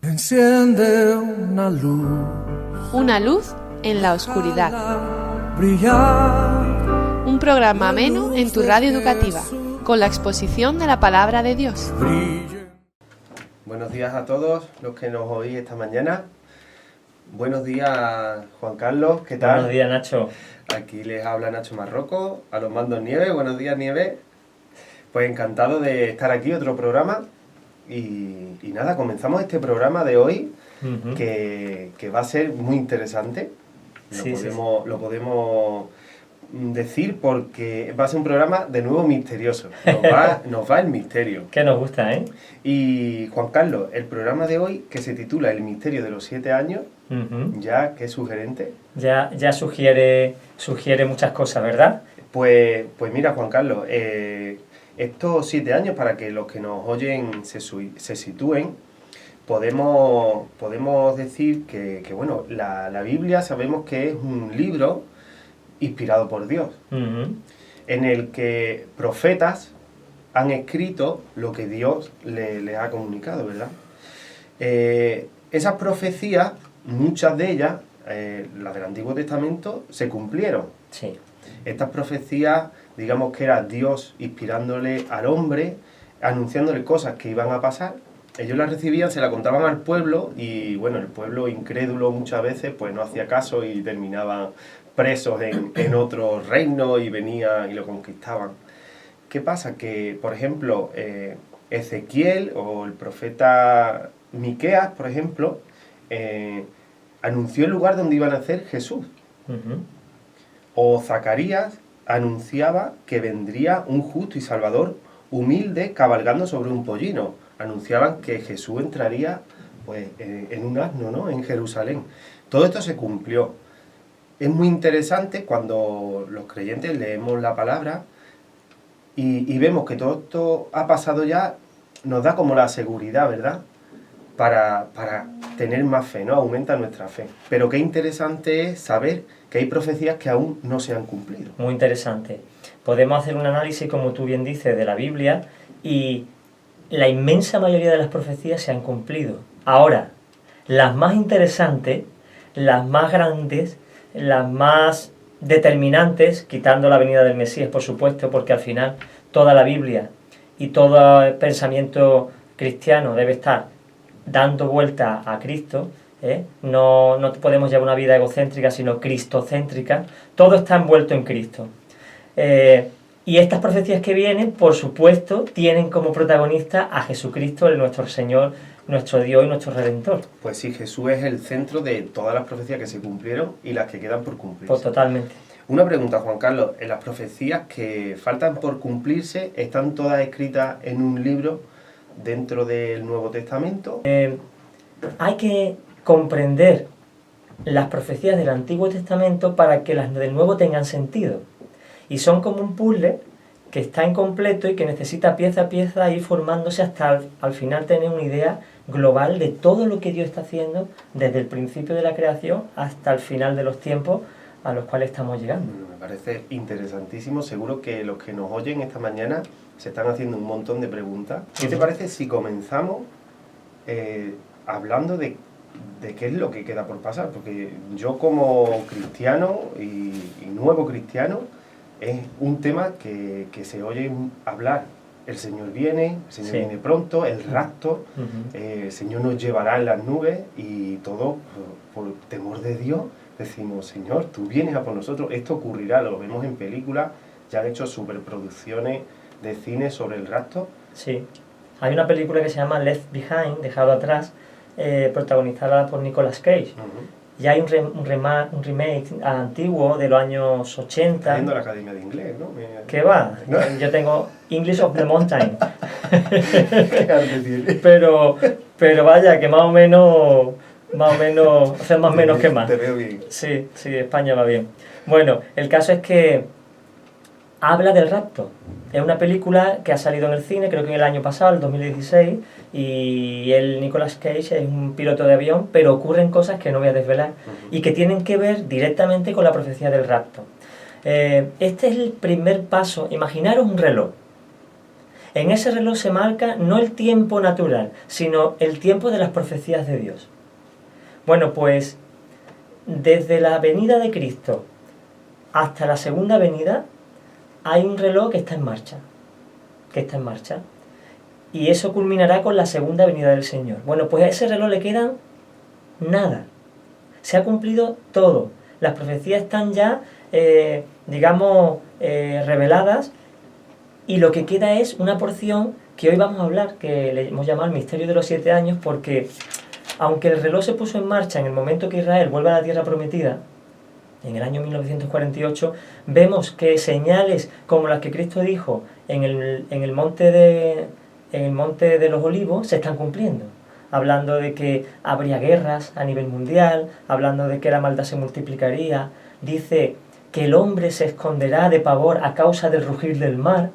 Enciende una luz. Una luz en la oscuridad. Brillar. Un programa ameno en tu radio educativa, con la exposición de la palabra de Dios. Buenos días a todos los que nos oís esta mañana. Buenos días, Juan Carlos, ¿qué tal? Buenos días, Nacho. Aquí les habla Nacho Marroco, a los mandos Nieve. Buenos días, Nieve. Pues encantado de estar aquí, otro programa. Y nada, comenzamos este programa de hoy, que va a ser muy interesante. Lo podemos decir porque va a ser un programa de nuevo misterioso. Nos va el misterio. Que nos gusta, ¿eh? Y Juan Carlos, el programa de hoy, que se titula El misterio de los 7 años, ya, qué sugerente. Ya sugiere muchas cosas, ¿verdad? Pues mira, Juan Carlos, estos 7 años, para que los que nos oyen se sitúen, podemos decir que bueno, la Biblia sabemos que es un libro inspirado por Dios, en el que profetas han escrito lo que Dios les ha comunicado, ¿verdad? Esas profecías, muchas de ellas, las del Antiguo Testamento, se cumplieron. Sí. Estas profecías, digamos que era Dios inspirándole al hombre, anunciándole cosas que iban a pasar. Ellos las recibían, se las contaban al pueblo y, bueno, el pueblo incrédulo muchas veces pues no hacía caso y terminaban presos en otro reino y venían y lo conquistaban. ¿Qué pasa? Que, por ejemplo, Ezequiel o el profeta Miqueas, por ejemplo, anunció el lugar donde iba a nacer Jesús. O Zacarías anunciaba que vendría un justo y salvador humilde cabalgando sobre un pollino. Anunciaban que Jesús entraría pues, en un asno, ¿no?, en Jerusalén. Todo esto se cumplió. Es muy interesante cuando los creyentes leemos la palabra y vemos que todo esto ha pasado ya, nos da como la seguridad, ¿verdad?, para tener más fe, ¿no? Aumenta nuestra fe. Pero qué interesante es saber que hay profecías que aún no se han cumplido. Muy interesante. Podemos hacer un análisis, como tú bien dices, de la Biblia y la inmensa mayoría de las profecías se han cumplido. Ahora, las más interesantes, las más grandes, las más determinantes, quitando la venida del Mesías, por supuesto, porque al final toda la Biblia y todo el pensamiento cristiano debe estar dando vuelta a Cristo, no podemos llevar una vida egocéntrica, sino cristocéntrica. Todo está envuelto en Cristo. Y estas profecías que vienen, por supuesto, tienen como protagonista a Jesucristo, nuestro Señor, nuestro Dios y nuestro Redentor. Pues sí, Jesús es el centro de todas las profecías que se cumplieron y las que quedan por cumplirse. Pues totalmente. Una pregunta, Juan Carlos. ¿En las profecías que faltan por cumplirse están todas escritas en un libro dentro del Nuevo Testamento? Hay que comprender las profecías del Antiguo Testamento para que las del Nuevo tengan sentido. Y son como un puzzle que está incompleto y que necesita pieza a pieza ir formándose hasta al final tener una idea global de todo lo que Dios está haciendo desde el principio de la creación hasta el final de los tiempos a los cuales estamos llegando. Me parece interesantísimo. Seguro que los que nos oyen esta mañana se están haciendo un montón de preguntas. ¿Qué te parece si comenzamos hablando de qué es lo que queda por pasar? Porque yo, como cristiano y nuevo cristiano, es un tema que se oye hablar. El Señor viene viene pronto, el rapto, el Señor nos llevará en las nubes y todo por temor de Dios decimos: Señor, tú vienes a por nosotros, esto ocurrirá. Lo vemos en películas, ya han hecho superproducciones de cine sobre el rapto. Sí, hay una película que se llama Left Behind, Dejado Atrás, protagonizada por Nicolas Cage. Y hay un remake antiguo de los años 80. Estás yendo a la Academia de Inglés, ¿no? ¿Qué va? ¿No? Yo tengo English of the Mountain. Qué pero vaya, que más o menos, hacer más menos que más. Te veo bien. Sí, España va bien. Bueno, el caso es que habla del rapto. Es una película que ha salido en el cine, creo que en el año pasado, el 2016, y Nicolas Cage es un piloto de avión, pero ocurren cosas que no voy a desvelar y que tienen que ver directamente con la profecía del rapto. Este es el primer paso. Imaginaros un reloj. En ese reloj se marca no el tiempo natural, sino el tiempo de las profecías de Dios. Bueno, pues desde la venida de Cristo hasta la segunda venida hay un reloj que está en marcha, y eso culminará con la segunda venida del Señor. Bueno, pues a ese reloj le quedan nada. Se ha cumplido todo. Las profecías están ya, reveladas, y lo que queda es una porción que hoy vamos a hablar, que le hemos llamado el misterio de los 7 años, porque aunque el reloj se puso en marcha en el momento que Israel vuelve a la tierra prometida, en el año 1948, vemos que señales como las que Cristo dijo en el monte de los Olivos se están cumpliendo. Hablando de que habría guerras a nivel mundial, hablando de que la maldad se multiplicaría. Dice que el hombre se esconderá de pavor a causa del rugir del mar,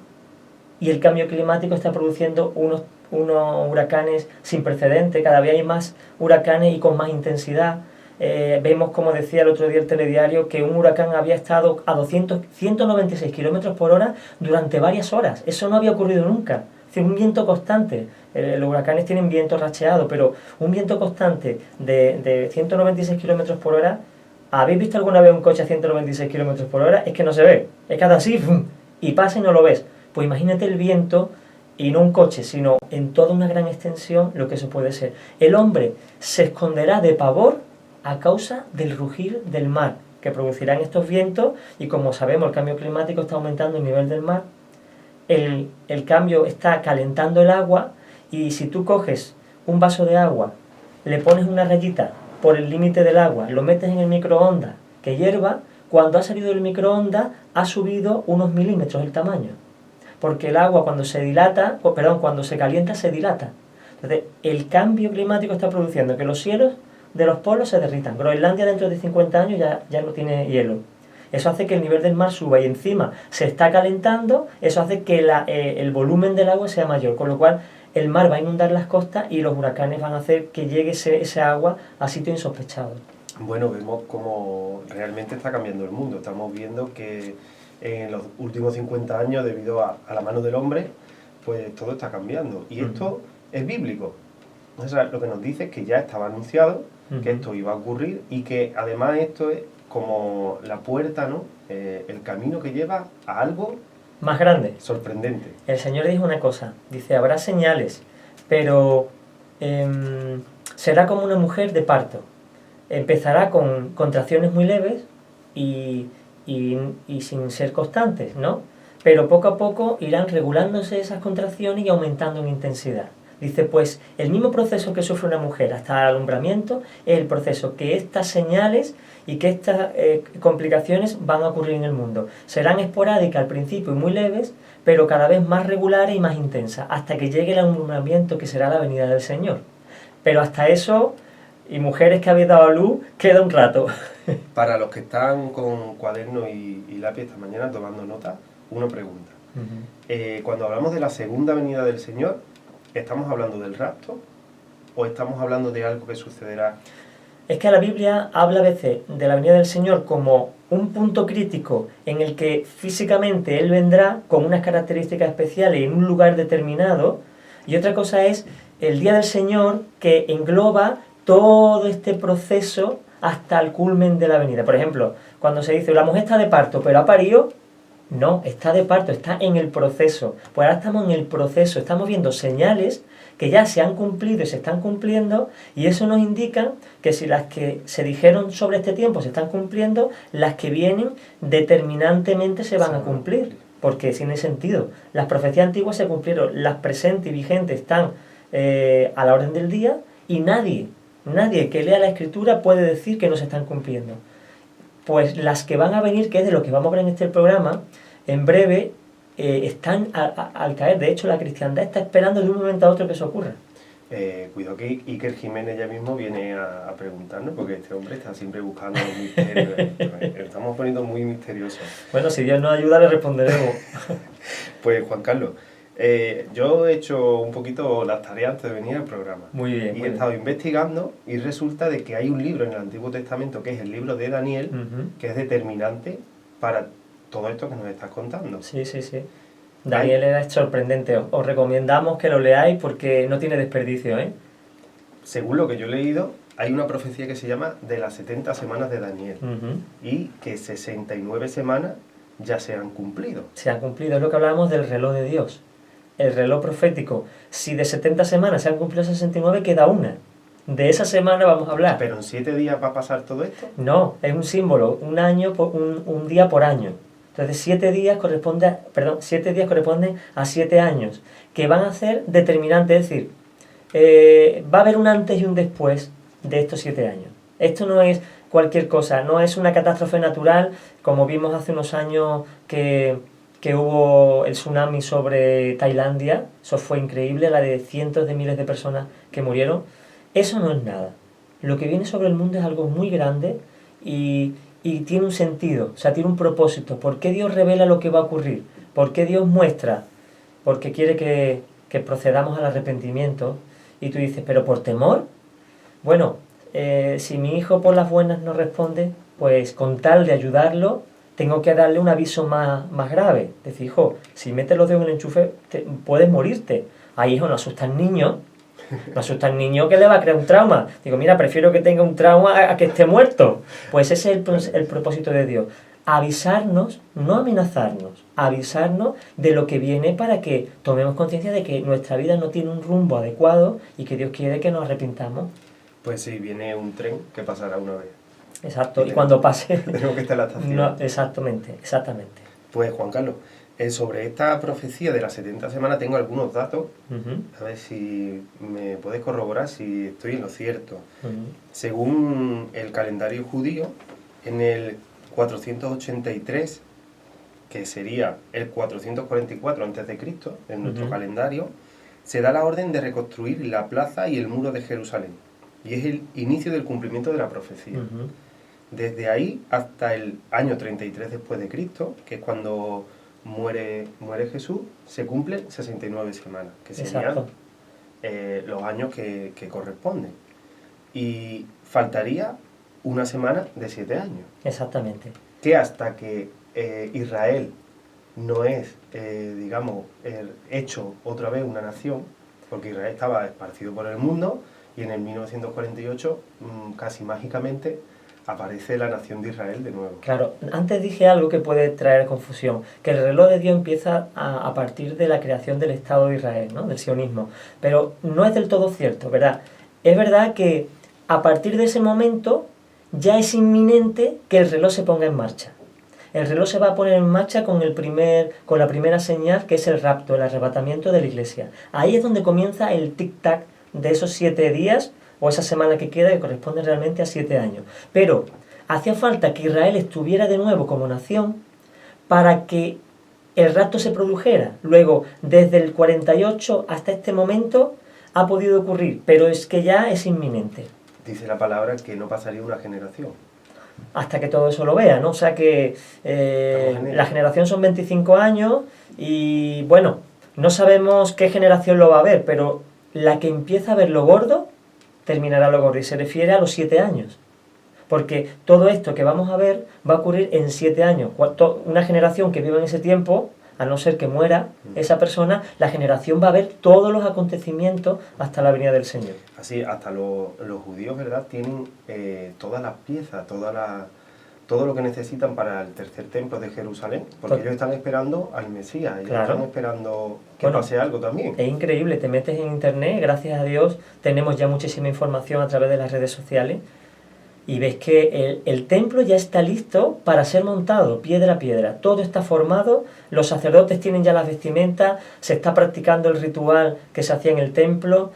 y el cambio climático está produciendo unos huracanes sin precedente. Cada vez hay más huracanes y con más intensidad. Vemos, como decía el otro día el telediario, que un huracán había estado a 196 kilómetros por hora durante varias horas. Eso no había ocurrido nunca. Es decir, un viento constante. Los huracanes tienen viento racheado, pero un viento constante de 196 kilómetros por hora. ¿Habéis visto alguna vez un coche a 196 kilómetros por hora? Es que no se ve. Es que hace así, ¡fum!, y pasa y no lo ves. Pues imagínate el viento, y no un coche, sino en toda una gran extensión, lo que eso puede ser. El hombre se esconderá de pavor a causa del rugir del mar, que producirán estos vientos, y como sabemos el cambio climático está aumentando el nivel del mar, el cambio está calentando el agua, y si tú coges un vaso de agua, le pones una rayita por el límite del agua, lo metes en el microondas, que hierva, cuando ha salido del microondas ha subido unos milímetros el tamaño, porque el agua cuando se calienta se dilata. Entonces el cambio climático está produciendo que los cielos de los polos se derritan. Groenlandia dentro de 50 años ya no tiene hielo. Eso hace que el nivel del mar suba, y encima se está calentando. Eso hace que el volumen del agua sea mayor, con lo cual el mar va a inundar las costas y los huracanes van a hacer que llegue ese agua a sitios insospechados. Bueno, vemos cómo realmente está cambiando el mundo. Estamos viendo que en los últimos 50 años, debido a la mano del hombre, pues todo está cambiando. Y esto es bíblico. O sea, lo que nos dice es que ya estaba anunciado, que esto iba a ocurrir, y que además esto es como la puerta, ¿no? El camino que lleva a algo más grande, sorprendente. El Señor dijo una cosa, dice, habrá señales, pero será como una mujer de parto. Empezará con contracciones muy leves y sin ser constantes, ¿no? Pero poco a poco irán regulándose esas contracciones y aumentando en intensidad. Dice, pues el mismo proceso que sufre una mujer hasta el alumbramiento es el proceso que estas señales y que estas complicaciones van a ocurrir en el mundo. Serán esporádicas al principio y muy leves, pero cada vez más regulares y más intensas, hasta que llegue el alumbramiento, que será la venida del Señor. Pero hasta eso, y mujeres que habéis dado a luz, queda un rato. Para los que están con cuaderno y lápiz esta mañana tomando nota, una pregunta. Cuando hablamos de la segunda venida del Señor, ¿estamos hablando del rapto o estamos hablando de algo que sucederá? Es que la Biblia habla a veces de la venida del Señor como un punto crítico en el que físicamente Él vendrá con unas características especiales en un lugar determinado, y otra cosa es el día del Señor, que engloba todo este proceso hasta el culmen de la venida. Por ejemplo, cuando se dice la mujer está de parto pero ha parido, no, está de parto, está en el proceso. Pues ahora estamos en el proceso, estamos viendo señales que ya se han cumplido y se están cumpliendo, y eso nos indica que si las que se dijeron sobre este tiempo se están cumpliendo, las que vienen determinantemente se van a cumplir, porque tiene sentido. Las profecías antiguas se cumplieron, las presentes y vigentes están a la orden del día, y nadie que lea la Escritura puede decir que no se están cumpliendo. Pues las que van a venir, que es de lo que vamos a ver en este programa, en breve están al caer. De hecho, la cristiandad está esperando de un momento a otro que eso ocurra. Cuidado que Iker Jiménez ya mismo viene a preguntarnos, porque este hombre está siempre buscando los misterios. Estamos poniendo muy misterioso. Bueno, si Dios nos ayuda, le responderemos. Pues, Juan Carlos, yo he hecho un poquito las tareas antes de venir al programa. Muy bien. Y he estado investigando, y resulta de que hay un libro en el Antiguo Testamento, que es el libro de Daniel, que es determinante para todo esto que nos estás contando. Sí. Daniel era sorprendente. Os recomendamos que lo leáis porque no tiene desperdicio, ¿eh? Según lo que yo he leído, hay una profecía que se llama de las 70 semanas de Daniel. Y que 69 semanas ya se han cumplido. Se han cumplido, es lo que hablábamos del reloj de Dios. El reloj profético. Si de 70 semanas se han cumplido 69, queda una. De esa semana vamos a hablar. ¿Pero en 7 días va a pasar todo esto? No, es un símbolo, un año, un día por año. Entonces 7 días corresponden a 7 años, que van a ser determinantes, es decir, va a haber un antes y un después de estos 7 años. Esto no es cualquier cosa, no es una catástrofe natural, como vimos hace unos años que hubo el tsunami sobre Tailandia. Eso fue increíble, la de cientos de miles de personas que murieron. Eso no es nada. Lo que viene sobre el mundo es algo muy grande y tiene un sentido, o sea, tiene un propósito. ¿Por qué Dios revela lo que va a ocurrir? ¿Por qué Dios muestra? Porque quiere que procedamos al arrepentimiento. Y tú dices, ¿pero por temor? Bueno, si mi hijo por las buenas no responde, pues con tal de ayudarlo, tengo que darle un aviso más grave. Decir, hijo, si metes los dedos en el enchufe, puedes morirte. Ay, hijo, no asustas al niño. No asusta al niño que le va a crear un trauma. Digo, mira, prefiero que tenga un trauma a que esté muerto. Pues ese es el propósito de Dios. Avisarnos, no amenazarnos, avisarnos de lo que viene para que tomemos conciencia de que nuestra vida no tiene un rumbo adecuado y que Dios quiere que nos arrepintamos. Pues sí, viene un tren que pasará una vez. Exacto, y cuando pase... Tenemos que estar en la estación. No, exactamente. Pues Juan Carlos, sobre esta profecía de las 70 semanas tengo algunos datos, a ver si me puedes corroborar si estoy en lo cierto. Según el calendario judío, en el 483, que sería el 444 a.C., en nuestro calendario, se da la orden de reconstruir la plaza y el muro de Jerusalén. Y es el inicio del cumplimiento de la profecía. Desde ahí hasta el año 33 después de Cristo, que es cuando muere Jesús, se cumplen 69 semanas, que serían los años que corresponden. Y faltaría una semana de 7 años. Exactamente. Que hasta que Israel no es, hecho otra vez una nación, porque Israel estaba esparcido por el mundo, y en el 1948, casi mágicamente, aparece la nación de Israel de nuevo. Claro, antes dije algo que puede traer confusión, que el reloj de Dios empieza a partir de la creación del Estado de Israel, ¿no? Del sionismo, pero no es del todo cierto, ¿verdad? Es verdad que a partir de ese momento ya es inminente que el reloj se ponga en marcha. El reloj se va a poner en marcha con la primera señal, que es el rapto, el arrebatamiento de la iglesia. Ahí es donde comienza el tic-tac de esos 7 días, o esa semana que queda, que corresponde realmente a 7 años. Pero hacía falta que Israel estuviera de nuevo como nación para que el rapto se produjera. Luego, desde el 48 hasta este momento, ha podido ocurrir, pero es que ya es inminente. Dice la palabra que no pasaría una generación. Hasta que todo eso lo vea, ¿no? O sea que la generación son 25 años y, bueno, no sabemos qué generación lo va a ver, pero la que empieza a ver lo gordo, terminará lo gordo, y se refiere a los 7 años. Porque todo esto que vamos a ver va a ocurrir en 7 años. Una generación que viva en ese tiempo, a no ser que muera esa persona, la generación va a ver todos los acontecimientos hasta la venida del Señor. Así, hasta los judíos, ¿verdad?, tienen todas las piezas, todo lo que necesitan para el tercer templo de Jerusalén, porque ellos están esperando al Mesías, ellos están esperando que pase algo también. Es increíble, te metes en internet, gracias a Dios tenemos ya muchísima información a través de las redes sociales, y ves que el templo ya está listo para ser montado, piedra a piedra. Todo está formado, los sacerdotes tienen ya las vestimentas, se está practicando el ritual que se hacía en el templo.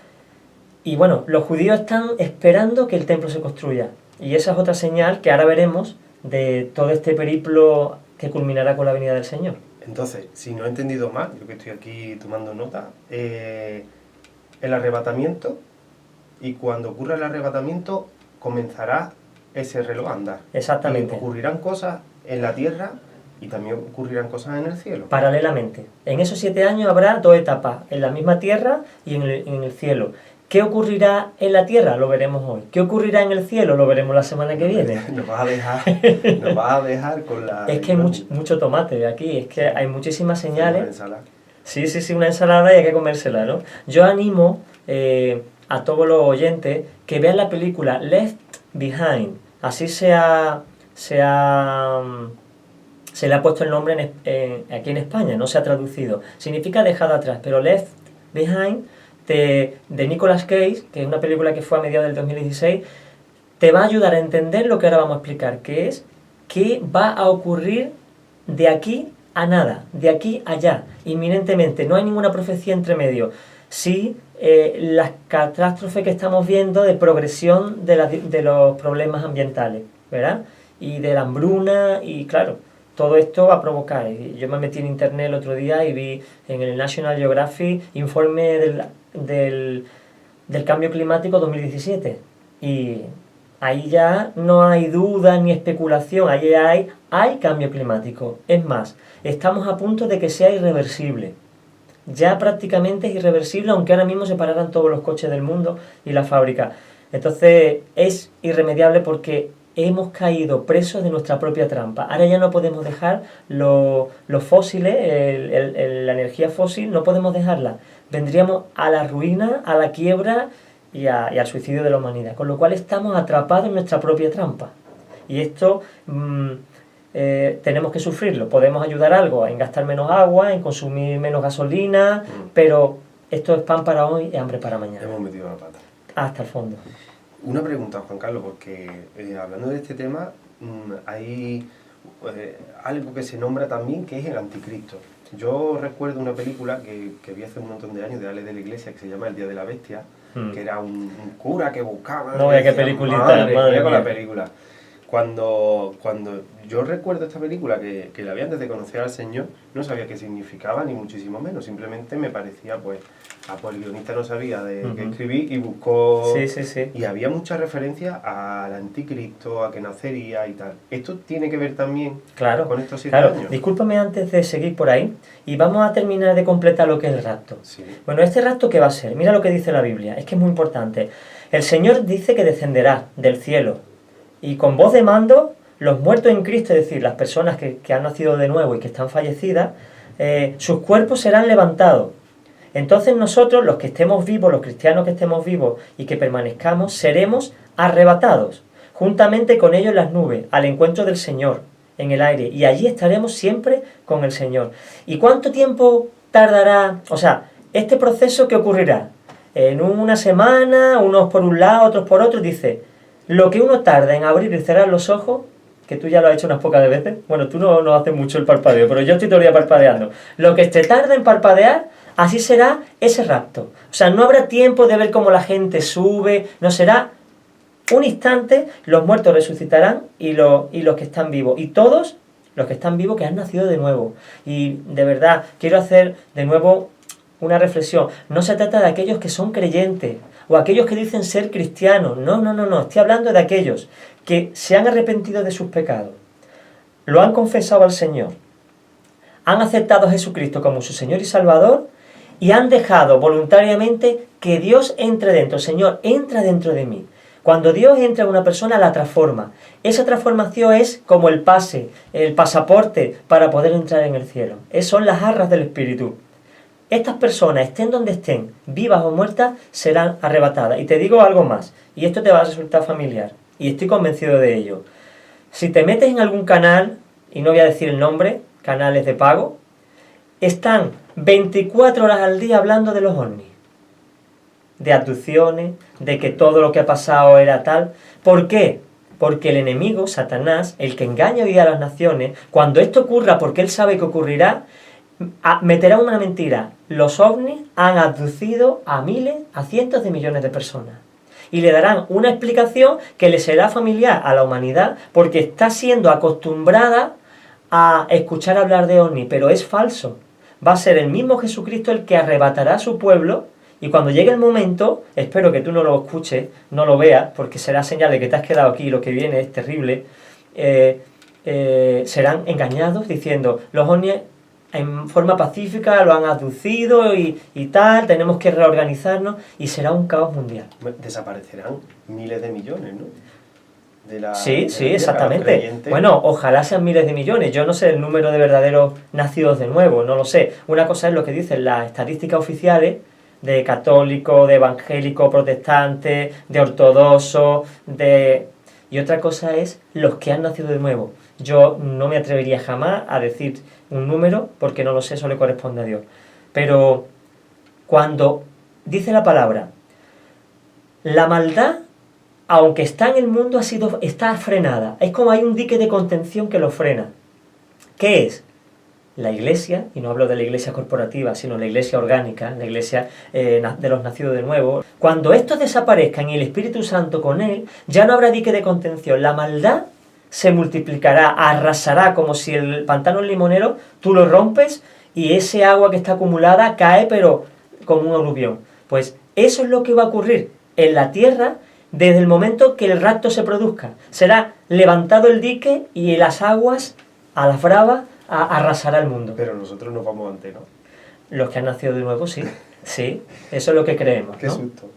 Y bueno, los judíos están esperando que el templo se construya. Y esa es otra señal que ahora veremos de todo este periplo que culminará con la venida del Señor. Entonces, si no he entendido mal, yo que estoy aquí tomando nota, el arrebatamiento, y cuando ocurra el arrebatamiento, comenzará ese reloj a andar. Exactamente. Y ocurrirán cosas en la tierra y también ocurrirán cosas en el cielo. Paralelamente. En esos 7 años habrá 2 etapas, en la misma tierra y en el cielo. ¿Qué ocurrirá en la tierra? Lo veremos hoy. ¿Qué ocurrirá en el cielo? Lo veremos la semana que viene. Nos vas a dejar con la... Es que hay mucho tomate aquí, es que hay muchísimas señales. Sí, sí, sí, una ensalada y hay que comérsela, ¿no? Yo animo a todos los oyentes que vean la película Left Behind. Así se le ha puesto el nombre aquí en España, no se ha traducido. Significa dejado atrás, pero Left Behind de Nicolas Cage, que es una película que fue a mediados del 2016, te va a ayudar a entender lo que ahora vamos a explicar, que es qué va a ocurrir de aquí a nada, de aquí a allá, inminentemente. No hay ninguna profecía entre medio. Sí, las catástrofes que estamos viendo de progresión de los problemas ambientales, ¿verdad? Y de la hambruna, y claro, todo esto va a provocar. Yo me metí en internet el otro día y vi en el National Geographic informe del cambio climático 2017. Y ahí ya no hay duda ni especulación, ahí hay cambio climático. Es más, estamos a punto de que sea irreversible. Ya prácticamente es irreversible, aunque ahora mismo se pararan todos los coches del mundo y las fábricas. Entonces es irremediable porque hemos caído presos de nuestra propia trampa. Ahora ya no podemos dejar los fósiles, la energía fósil, no podemos dejarla. Vendríamos a la ruina, a la quiebra y al suicidio de la humanidad. Con lo cual estamos atrapados en nuestra propia trampa. Y esto tenemos que sufrirlo. Podemos ayudar algo en gastar menos agua, en consumir menos gasolina, pero esto es pan para hoy y hambre para mañana. Hemos metido la pata. Hasta el fondo. Una pregunta, Juan Carlos, porque hablando de este tema, hay algo que se nombra también que es el anticristo. Yo recuerdo una película que vi hace un montón de años de Ale de la Iglesia que se llama El Día de la Bestia, que era un cura que buscaba... No, qué peliculita, madre mía. Con la película. Cuando yo recuerdo esta película, que la vi antes de conocer al Señor, no sabía qué significaba, ni muchísimo menos. Simplemente me parecía, pues el guionista no sabía de qué escribir y buscó... Sí. Y había mucha referencia al anticristo, a que nacería y tal. ¿Esto tiene que ver también con estos 7 años? Discúlpame antes de seguir por ahí, y vamos a terminar de completar lo que es el rapto. Sí. Bueno, ¿este rapto qué va a ser? Mira lo que dice la Biblia, es que es muy importante. El Señor dice que descenderá del cielo, y con voz de mando, los muertos en Cristo, es decir, las personas que han nacido de nuevo y que están fallecidas, sus cuerpos serán levantados. Entonces nosotros, los que estemos vivos, los cristianos que estemos vivos y que permanezcamos, seremos arrebatados, juntamente con ellos en las nubes, al encuentro del Señor, en el aire, y allí estaremos siempre con el Señor. ¿Y cuánto tiempo tardará? O sea, este proceso, ¿qué ocurrirá? En una semana, unos por un lado, otros por otro, dice... Lo que uno tarda en abrir y cerrar los ojos, que tú ya lo has hecho unas pocas veces, bueno, tú no haces mucho el parpadeo, pero yo estoy todo el día parpadeando. Lo que te tarda en parpadear, así será ese rapto. O sea, no habrá tiempo de ver cómo la gente sube, no será un instante, los muertos resucitarán y los que están vivos. Y todos los que están vivos que han nacido de nuevo. Y de verdad, quiero hacer de nuevo una reflexión. No se trata de aquellos que son creyentes o aquellos que dicen ser cristianos. No. Estoy hablando de aquellos que se han arrepentido de sus pecados, lo han confesado al Señor, han aceptado a Jesucristo como su Señor y Salvador y han dejado voluntariamente que Dios entre dentro. Señor, entra dentro de mí. Cuando Dios entra en una persona, la transforma. Esa transformación es como el pase, el pasaporte para poder entrar en el cielo. Son las arras del Espíritu. Estas personas, estén donde estén, vivas o muertas, serán arrebatadas. Y te digo algo más, y esto te va a resultar familiar, y estoy convencido de ello. Si te metes en algún canal, y no voy a decir el nombre, canales de pago, están 24 horas al día hablando de los ovnis, de abducciones, de que todo lo que ha pasado era tal. ¿Por qué? Porque el enemigo, Satanás, el que engaña hoy a las naciones, cuando esto ocurra, porque él sabe que ocurrirá, meterá una mentira. Los ovnis han abducido a miles, a cientos de millones de personas. Y le darán una explicación que le será familiar a la humanidad porque está siendo acostumbrada a escuchar hablar de ovnis, pero es falso. Va a ser el mismo Jesucristo el que arrebatará a su pueblo y cuando llegue el momento, espero que tú no lo escuches, no lo veas, porque será señal de que te has quedado aquí y lo que viene es terrible, serán engañados diciendo, los ovnis en forma pacífica lo han abducido y tal, tenemos que reorganizarnos y será un caos mundial. Desaparecerán miles de millones, ¿no? de la Sí, de sí, la tierra, exactamente. los creyentes. Bueno, ojalá sean miles de millones. Yo no sé el número de verdaderos nacidos de nuevo, no lo sé. Una cosa es lo que dicen las estadísticas oficiales de católicos, de evangélicos, protestantes, de ortodoxos, de... Y otra cosa es los que han nacido de nuevo. Yo no me atrevería jamás a decir un número porque no lo sé, eso le corresponde a Dios. Pero cuando dice la palabra, la maldad, aunque está en el mundo, está frenada. Es como hay un dique de contención que lo frena. ¿Qué es? La iglesia, y no hablo de la iglesia corporativa, sino la iglesia orgánica, la iglesia de los nacidos de nuevo. Cuando estos desaparezcan y el Espíritu Santo con él, ya no habrá dique de contención. La maldad se multiplicará, arrasará, como si el pantano limonero tú lo rompes y ese agua que está acumulada cae, pero como un aluvión. Pues eso es lo que va a ocurrir en la tierra desde el momento que el rapto se produzca. Será levantado el dique y las aguas, a las bravas, arrasará el mundo. Pero nosotros nos vamos antes, ¿no? Los que han nacido de nuevo, sí. Sí, eso es lo que creemos, Qué ¿no? susto.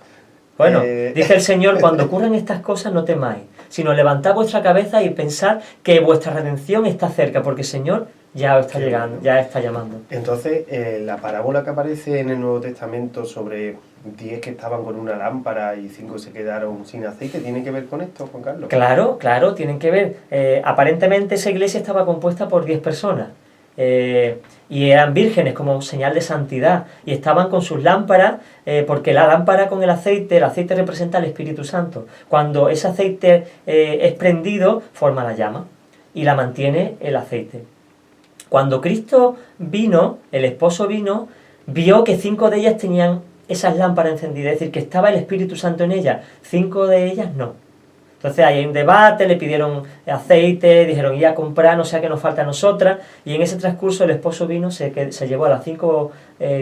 Bueno, dice el Señor, cuando ocurran estas cosas no temáis, sino levantad vuestra cabeza y pensad que vuestra redención está cerca, porque el Señor ya está llegando, ya está llamando. Entonces, la parábola que aparece en el Nuevo Testamento sobre 10 que estaban con una lámpara y 5 se quedaron sin aceite, ¿tiene que ver con esto, Juan Carlos? Claro, claro, tienen que ver. Aparentemente esa iglesia estaba compuesta por 10 personas. Y eran vírgenes como señal de santidad y estaban con sus lámparas porque la lámpara con el aceite representa al Espíritu Santo. Cuando ese aceite es prendido forma la llama y la mantiene el aceite. Cuando Cristo vino, el esposo vino, vio que 5 de ellas tenían esas lámparas encendidas, es decir, que estaba el Espíritu Santo en ellas, 5 de ellas no. Entonces ahí hay un debate, le pidieron aceite, dijeron ir a comprar, no sé qué nos falta a nosotras, y en ese transcurso el esposo vino, se llevó a las 5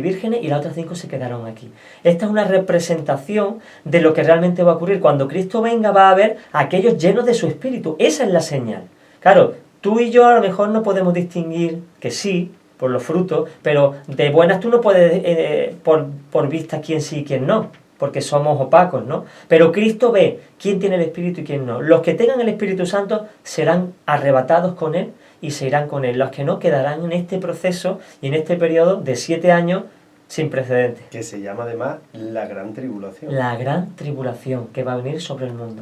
vírgenes y las otras 5 se quedaron aquí. Esta es una representación de lo que realmente va a ocurrir. Cuando Cristo venga va a haber a aquellos llenos de su espíritu, esa es la señal. Claro, tú y yo a lo mejor no podemos distinguir, que sí, por los frutos, pero de buenas tú no puedes por vista quién sí y quién no, porque somos opacos, ¿no? Pero Cristo ve quién tiene el Espíritu y quién no. Los que tengan el Espíritu Santo serán arrebatados con Él y se irán con Él. Los que no quedarán en este proceso y en este periodo de 7 años sin precedentes. Que se llama además la Gran Tribulación. La Gran Tribulación que va a venir sobre el mundo.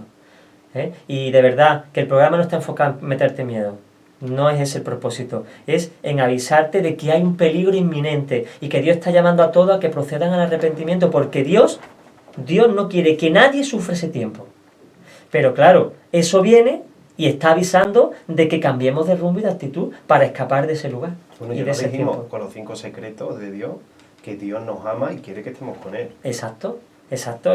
Y de verdad que el programa no está enfocado en meterte miedo. No es ese el propósito, es en avisarte de que hay un peligro inminente y que Dios está llamando a todos a que procedan al arrepentimiento, porque Dios no quiere que nadie sufra ese tiempo. Pero claro, eso viene y está avisando de que cambiemos de rumbo y de actitud para escapar de ese lugar. Bueno, y ya de lo ese dijimos tiempo. con los 5 secretos de Dios, que Dios nos ama y quiere que estemos con Él. Exacto,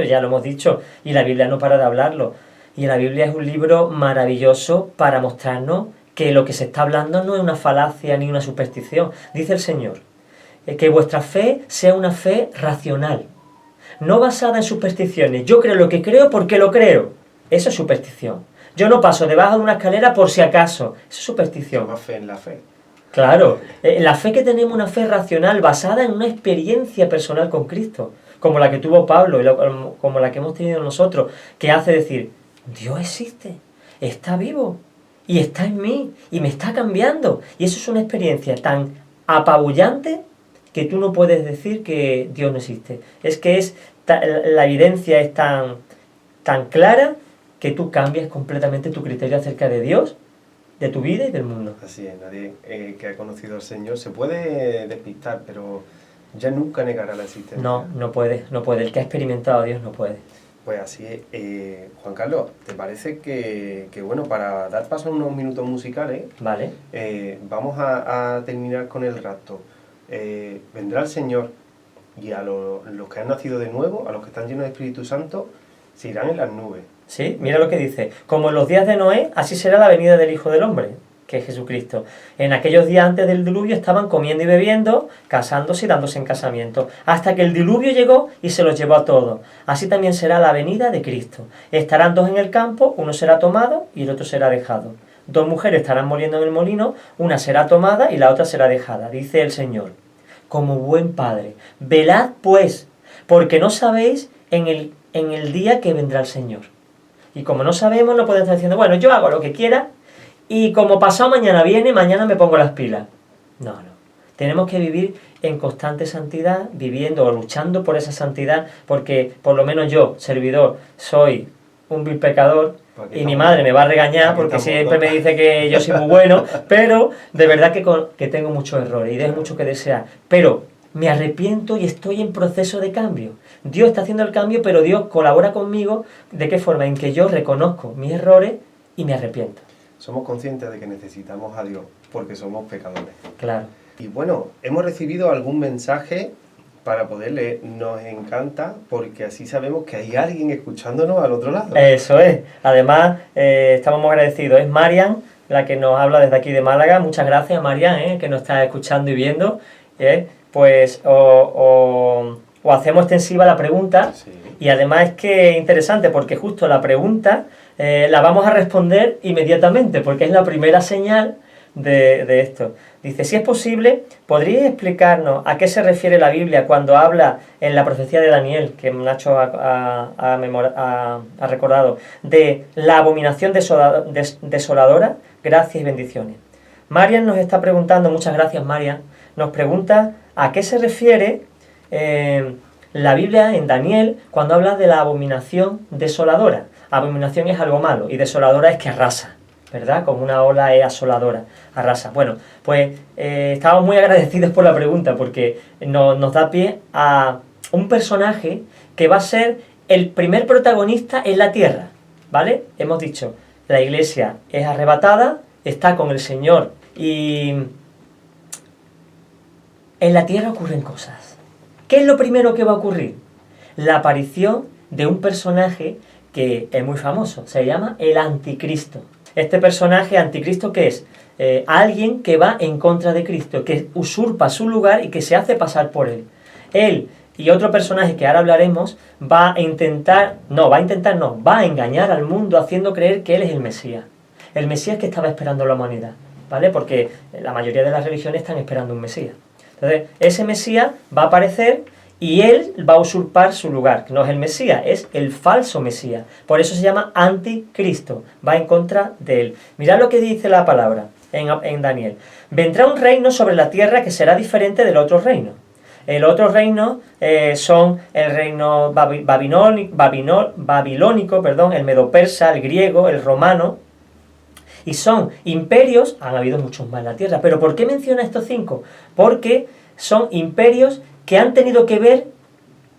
ya lo hemos dicho, y la Biblia no para de hablarlo. Y la Biblia es un libro maravilloso para mostrarnos que lo que se está hablando no es una falacia ni una superstición. Dice el Señor, que vuestra fe sea una fe racional, no basada en supersticiones. Yo creo lo que creo porque lo creo. Eso es superstición. Yo no paso debajo de una escalera por si acaso. Eso es superstición. Más fe en la fe. Claro, la fe que tenemos, una fe racional basada en una experiencia personal con Cristo, como la que tuvo Pablo y como la que hemos tenido nosotros, que hace decir, Dios existe, está vivo y está en mí y me está cambiando. Y eso es una experiencia tan apabullante que tú no puedes decir que Dios no existe. Es que la evidencia es tan clara que tú cambias completamente tu criterio acerca de Dios, de tu vida y del mundo. Así es, nadie que ha conocido al Señor se puede despistar, pero ya nunca negará la existencia. No puede. El que ha experimentado a Dios no puede. Pues así es. Juan Carlos, ¿te parece que bueno, para dar paso a unos minutos musicales, Vale. vamos a terminar con el rapto? Vendrá el Señor y a los que han nacido de nuevo, a los que están llenos de Espíritu Santo, se irán en las nubes. Sí, mira lo que dice. Como en los días de Noé, así será la venida del Hijo del Hombre, que es Jesucristo. En aquellos días antes del diluvio estaban comiendo y bebiendo, casándose y dándose en casamiento, hasta que el diluvio llegó y se los llevó a todos. Así también será la venida de Cristo. Estarán 2 en el campo, uno será tomado y el otro será dejado. 2 mujeres estarán moliendo en el molino, una será tomada y la otra será dejada. Dice el Señor, como buen padre, velad pues, porque no sabéis en el día que vendrá el Señor. Y como no sabemos, no podemos estar diciendo, bueno, yo hago lo que quiera y como pasado mañana viene, mañana me pongo las pilas. No, no. Tenemos que vivir en constante santidad, viviendo o luchando por esa santidad, porque por lo menos yo, servidor, soy un vil pecador y mi madre me va a regañar porque siempre me dice que yo soy muy bueno, pero de verdad que tengo muchos errores y dejo mucho que desear. Pero me arrepiento y estoy en proceso de cambio. Dios está haciendo el cambio, pero Dios colabora conmigo. ¿De qué forma? En que yo reconozco mis errores y me arrepiento. Somos conscientes de que necesitamos a Dios porque somos pecadores. Claro. Y bueno, hemos recibido algún mensaje para poder leer. Nos encanta porque así sabemos que hay alguien escuchándonos al otro lado. Eso es. Además, estamos muy agradecidos. Es Marian la que nos habla desde aquí de Málaga. Muchas gracias, Marian, que nos está escuchando y viendo. Pues o hacemos extensiva la pregunta. Sí. Y además es que es interesante porque justo la pregunta la vamos a responder inmediatamente porque es la primera señal de esto. Dice, si es posible, ¿podríais explicarnos a qué se refiere la Biblia cuando habla en la profecía de Daniel, que Nacho ha recordado, de la abominación desoladora? Gracias y bendiciones. Marian nos está preguntando, muchas gracias Marian, nos pregunta a qué se refiere la Biblia en Daniel cuando habla de la abominación desoladora. Abominación es algo malo y desoladora es que arrasa, ¿verdad? Como una ola es asoladora, arrasa. Bueno, pues estamos muy agradecidos por la pregunta porque nos da pie a un personaje que va a ser el primer protagonista en la tierra, ¿vale? Hemos dicho, la iglesia es arrebatada, está con el Señor y en la tierra ocurren cosas. ¿Qué es lo primero que va a ocurrir? La aparición de un personaje que es muy famoso, se llama el Anticristo. Este personaje anticristo, ¿qué es? Alguien que va en contra de Cristo, que usurpa su lugar y que se hace pasar por él. Él y otro personaje que ahora hablaremos va a engañar al mundo haciendo creer que él es el Mesías. El Mesías que estaba esperando la humanidad, ¿vale? Porque la mayoría de las religiones están esperando un Mesías. Entonces, ese Mesías va a aparecer y él va a usurpar su lugar. No es el Mesías, es el falso Mesías. Por eso se llama Anticristo. Va en contra de él. Mirad lo que dice la palabra en Daniel. Vendrá un reino sobre la tierra que será diferente del otro reino. El otro reino son el reino babilónico, el medo-persa, el griego, el romano. Y son imperios, han habido muchos más en la tierra. ¿Pero por qué menciona estos 5? Porque son imperios que han tenido que ver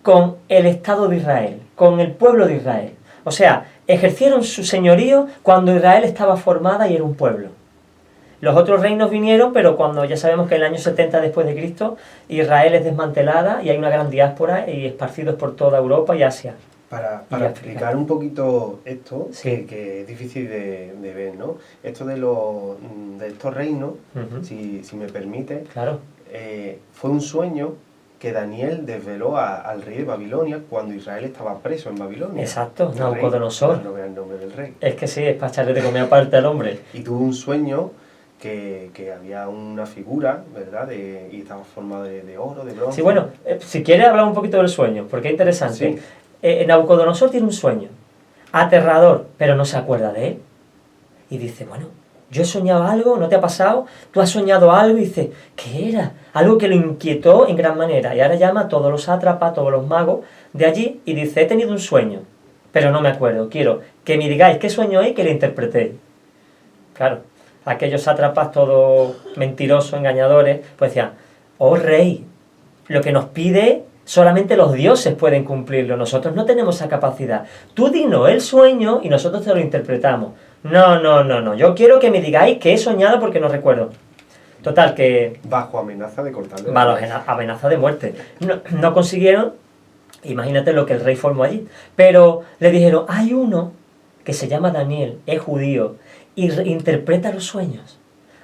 con el Estado de Israel, con el pueblo de Israel. O sea, ejercieron su señorío cuando Israel estaba formada y era un pueblo. Los otros reinos vinieron, pero cuando ya sabemos que en el año 70 después de Cristo, Israel es desmantelada y hay una gran diáspora y esparcidos por toda Europa y Asia. Para explicar un poquito esto, sí, que es difícil de ver, ¿no? Esto de estos reinos, si me permite, claro. Fue un sueño que Daniel desveló al rey de Babilonia cuando Israel estaba preso en Babilonia. Exacto, Nabucodonosor. No vea el nombre del rey. Es que sí, es para echarle de comer aparte al hombre. Y tuvo un sueño que había una figura, ¿verdad? Y estaba formada de oro, de bronce. Sí, bueno, si quieres hablar un poquito del sueño, porque es interesante. Sí. Nabucodonosor tiene un sueño aterrador, pero no se acuerda de él. Y dice, bueno, yo he soñado algo, ¿no te ha pasado? Tú has soñado algo y dice, ¿qué era? Algo que lo inquietó en gran manera. Y ahora llama a todos los sátrapas, a todos los magos de allí y dice, he tenido un sueño, pero no me acuerdo. Quiero que me digáis qué sueño es y que le interpretéis. Claro, aquellos sátrapas todos mentirosos, engañadores, pues decían, oh rey, lo que nos pide solamente los dioses pueden cumplirlo, nosotros no tenemos esa capacidad. Tú dinos el sueño y nosotros te lo interpretamos. No, yo quiero que me digáis que he soñado porque no recuerdo. Total, que... Bajo amenaza de cortarle. Bajo amenaza de muerte. No consiguieron, imagínate lo que el rey formó allí. Pero le dijeron, hay uno que se llama Daniel, es judío, y interpreta los sueños.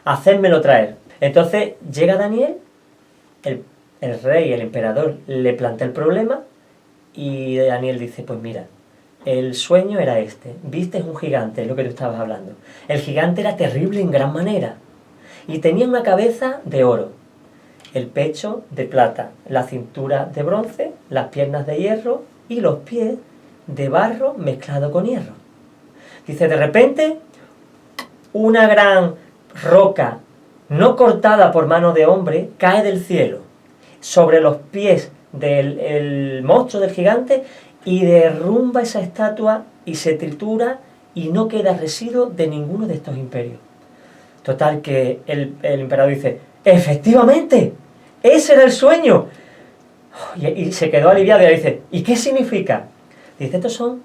Hacédmelo traer. Entonces llega Daniel, el rey, el emperador, le plantea el problema y Daniel dice, pues mira, el sueño era este, viste un gigante, es lo que tú estabas hablando. El gigante era terrible en gran manera y tenía una cabeza de oro, el pecho de plata, la cintura de bronce, las piernas de hierro y los pies de barro mezclado con hierro. Dice, de repente, una gran roca no cortada por mano de hombre cae del cielo sobre los pies del monstruo, del gigante, y derrumba esa estatua y se tritura y no queda residuo de ninguno de estos imperios. Total, que el emperador dice, efectivamente, ese era el sueño. Y se quedó aliviado y le dice, ¿y qué significa? Dice, estos son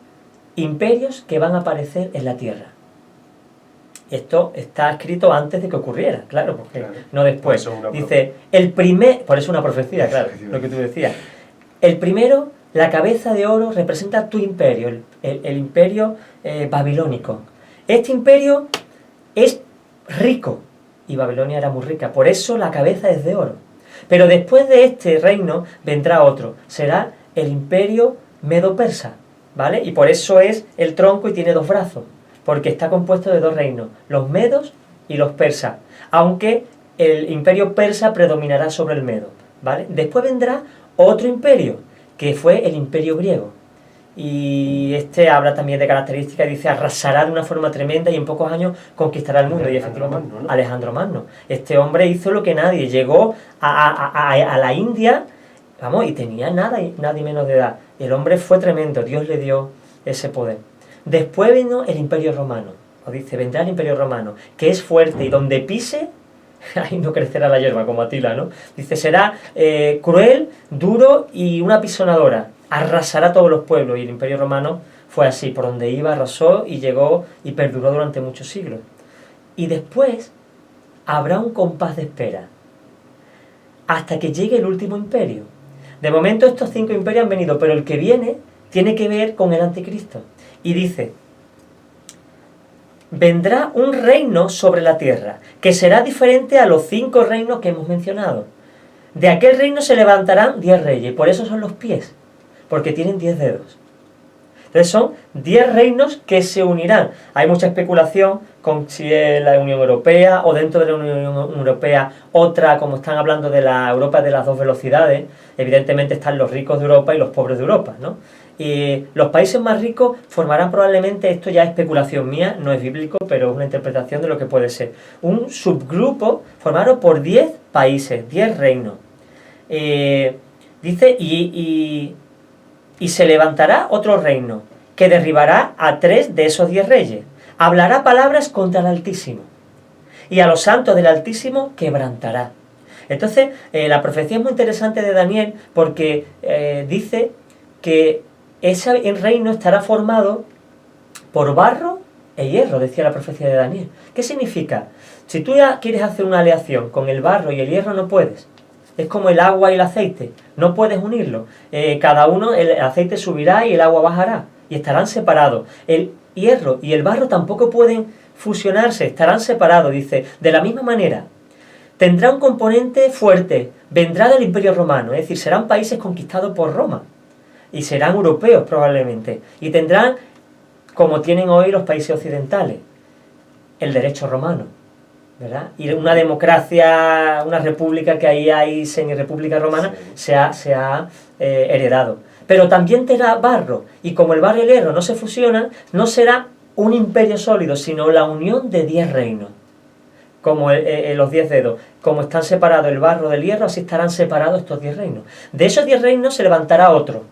imperios que van a aparecer en la tierra. Esto está escrito antes de que ocurriera, claro, porque claro, no después. Dice, por eso una profecía, claro, lo que tú decías. El primero, la cabeza de oro, representa tu imperio, el imperio babilónico. Este imperio es rico, y Babilonia era muy rica, por eso la cabeza es de oro. Pero después de este reino vendrá otro, será el imperio medo-persa, ¿vale? Y por eso es el tronco y tiene 2 brazos, porque está compuesto de 2 reinos, los medos y los persas, aunque el imperio persa predominará sobre el medo, ¿vale? Después vendrá otro imperio, que fue el imperio griego, y este habla también de características, dice, arrasará de una forma tremenda y en pocos años conquistará el mundo. Y efectivamente, Alejandro Magno, este hombre hizo lo que nadie, llegó a la India, vamos, y tenía nadie menos de edad. El hombre fue tremendo, Dios le dio ese poder. Después vino el imperio romano, o dice, vendrá el imperio romano, que es fuerte y donde pise, ahí no crecerá la hierba, como Atila, ¿no? Dice, será cruel, duro y una pisonadora, arrasará todos los pueblos. Y el imperio romano fue así, por donde iba arrasó y llegó y perduró durante muchos siglos. Y después habrá un compás de espera, hasta que llegue el último imperio. De momento estos 5 imperios han venido, pero el que viene tiene que ver con el anticristo. Y dice, vendrá un reino sobre la tierra, que será diferente a los 5 reinos que hemos mencionado. De aquel reino se levantarán 10 reyes, por eso son los pies, porque tienen 10 dedos. Entonces son 10 reinos que se unirán. Hay mucha especulación con si es la Unión Europea o dentro de la Unión Europea otra, como están hablando de la Europa de las 2 velocidades. Evidentemente están los ricos de Europa y los pobres de Europa, ¿no? Y los países más ricos formarán probablemente, esto ya es especulación mía, no es bíblico, pero es una interpretación de lo que puede ser, un subgrupo formado por 10 países, 10 reinos. Dice, y se levantará otro reino, que derribará a 3 de esos 10 reyes. Hablará palabras contra el Altísimo, y a los santos del Altísimo quebrantará. Entonces, la profecía es muy interesante de Daniel, porque dice que ese reino estará formado por barro e hierro, decía la profecía de Daniel. ¿Qué significa? Si tú ya quieres hacer una aleación con el barro y el hierro, no puedes. Es como el agua y el aceite, no puedes unirlo. Cada uno, el aceite subirá y el agua bajará, y estarán separados. El hierro y el barro tampoco pueden fusionarse, estarán separados, dice. De la misma manera, tendrá un componente fuerte, vendrá del Imperio Romano, es decir, serán países conquistados por Roma, y serán europeos probablemente, y tendrán, como tienen hoy los países occidentales, el derecho romano, ¿verdad? Y una democracia, una república que ahí hay semi-república romana, sí, se ha heredado. Pero también tendrá barro, y como el barro y el hierro no se fusionan, no será un imperio sólido, sino la unión de 10 reinos, como los 10 dedos. Como están separados el barro del hierro, así estarán separados estos 10 reinos. De esos 10 reinos se levantará otro,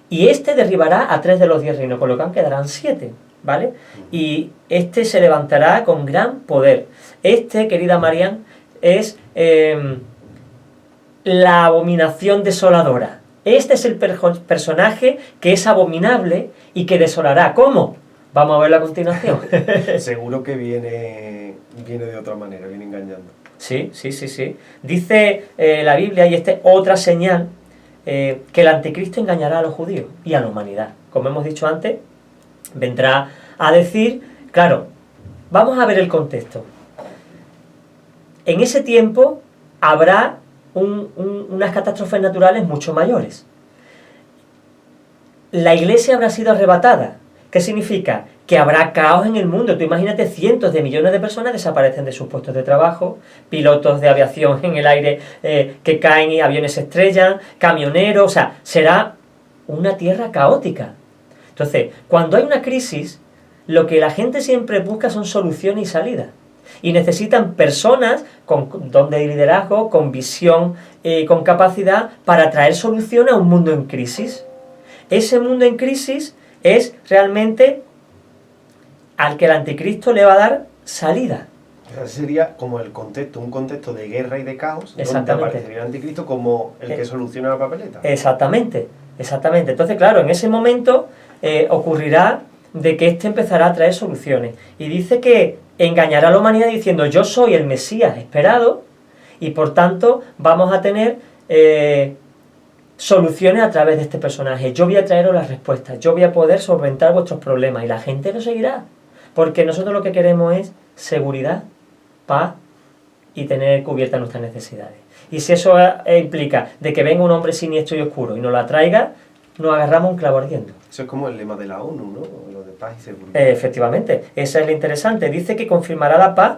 y este derribará a 3 de los 10 reinos, con lo que quedarán 7, ¿vale? Y este se levantará con gran poder. Este, querida Marian, es la abominación desoladora. Este es el personaje que es abominable y que desolará. ¿Cómo? Vamos a verlo a continuación. Seguro que viene de otra manera, viene engañando. Sí. Dice la Biblia, y esta es otra señal, que el anticristo engañará a los judíos y a la humanidad. Como hemos dicho antes, vendrá a decir, claro, vamos a ver el contexto. En ese tiempo habrá unas catástrofes naturales mucho mayores. La iglesia habrá sido arrebatada. ¿Qué significa? Que habrá caos en el mundo. Tú imagínate, cientos de millones de personas desaparecen de sus puestos de trabajo, pilotos de aviación en el aire que caen y aviones se estrellan, camioneros, o sea, será una tierra caótica. Entonces, cuando hay una crisis, lo que la gente siempre busca son soluciones y salidas. Y necesitan personas con don de liderazgo, con visión, con capacidad para traer solución a un mundo en crisis. Ese mundo en crisis es realmente al que el anticristo le va a dar salida. Ese sería como el contexto, un contexto de guerra y de caos, donde Exactamente. aparecería el anticristo como el que soluciona la papeleta. Exactamente, exactamente. Entonces, claro, en ese momento ocurrirá de que éste empezará a traer soluciones. Y dice que engañará a la humanidad diciendo: yo soy el Mesías esperado, y por tanto vamos a tener soluciones a través de este personaje. Yo voy a traeros las respuestas, yo voy a poder solventar vuestros problemas, y la gente lo seguirá. Porque nosotros lo que queremos es seguridad, paz y tener cubiertas nuestras necesidades. Y si eso implica de que venga un hombre siniestro y oscuro y nos la traiga, nos agarramos un clavo ardiendo. Eso es como el lema de la ONU, ¿no? Lo de paz y seguridad. Efectivamente, esa es lo interesante. Dice que confirmará la paz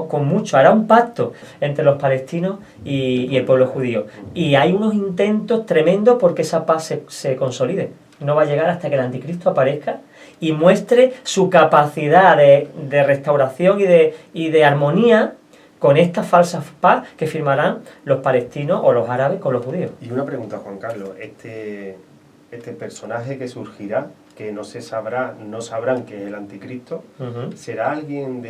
con mucho, hará un pacto entre los palestinos y el pueblo judío. Y hay unos intentos tremendos porque esa paz se consolide. No va a llegar hasta que el anticristo aparezca y muestre su capacidad de restauración y de armonía con esta falsa paz que firmarán los palestinos o los árabes con los judíos. Y una pregunta, Juan Carlos, este personaje que surgirá, que no sabrán que es el anticristo, ¿será alguien